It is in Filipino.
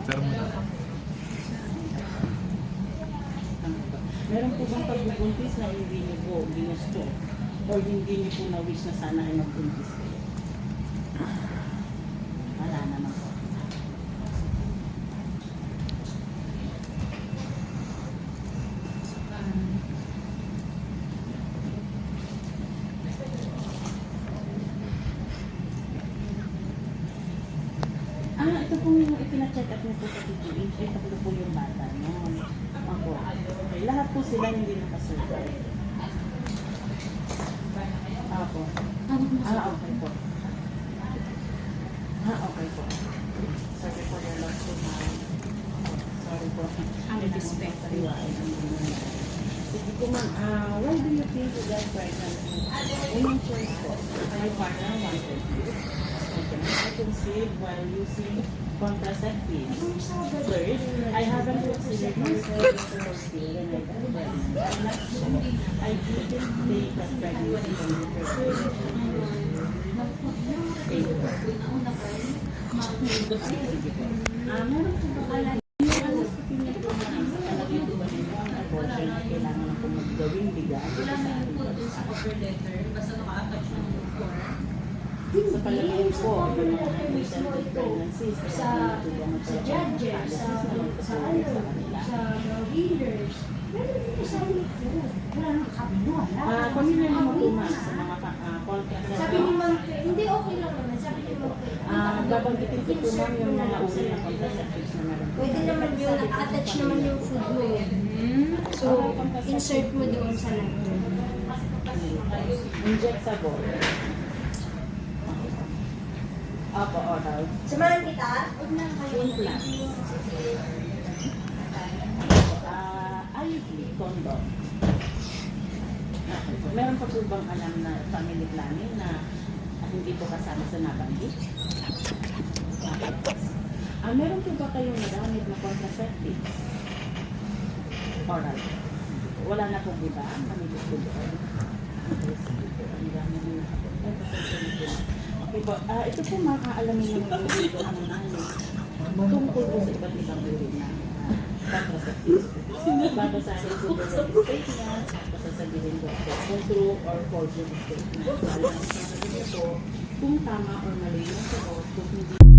Pero Meron po bang pagbubuntis na hindi niyo po ginusto o hindi niyo po na-wish na sana ay magbuntis kayo? Wala naman po. Ito po yung ipina-check up niyo po sa PPH. Ito po yung bata niyo. Ako. Okay. Lahat po sila hindi nakasurvive. Ako. Okay po. Okay po. Sorry for your loss to sorry po. Ang respect. Sige po ma'am, why do you think you got pregnant? Unang choice po. My partner wanted you. I conceive while using contraceptives. Third, I haven't considered myself as a still when I got pregnant. I didn't take a pregnancy from the first. Meron po ba kala yung opinion ko na sa talagang iba nito ang abortion at kailangan po maggawing bigat sa offer letter, basta naka-attach ng form. sa palagay po, yung mga unintended pregnancies, sa judges, sa mga leaders. Meron din sa ito. Wala nang kabino, wala. Pamilya naman po ma'am sa mga podcast. Sabi ni Ma'am, hindi okay lang naman. Sabi ni Ma'am, babanggitin ko po ma'am yung mga uri ng contraceptives na meron po. pwede naman yun, naka-attach naman yung food mo yun. So, insert mo doon sa natin. Injectable. Opo, oral. Samahan kita? Huwag na kayo. Implant. IUD, condom. Meron pa po bang alam na family planning na hindi po kasama sa nabanggit? Meron po ba kayong nagamit na contraceptives? Oral. Wala na po ba? Mamigit po doon. Okay po. Ito po makaalamin naman yung dito ang tungkol po sa iba't ibang uri na contraceptives. Babasahin po yung state niya, pasasabihin ko kung true or false yung statement. Lalo na sa ito, kung tama or mali yung sagot, kung hindi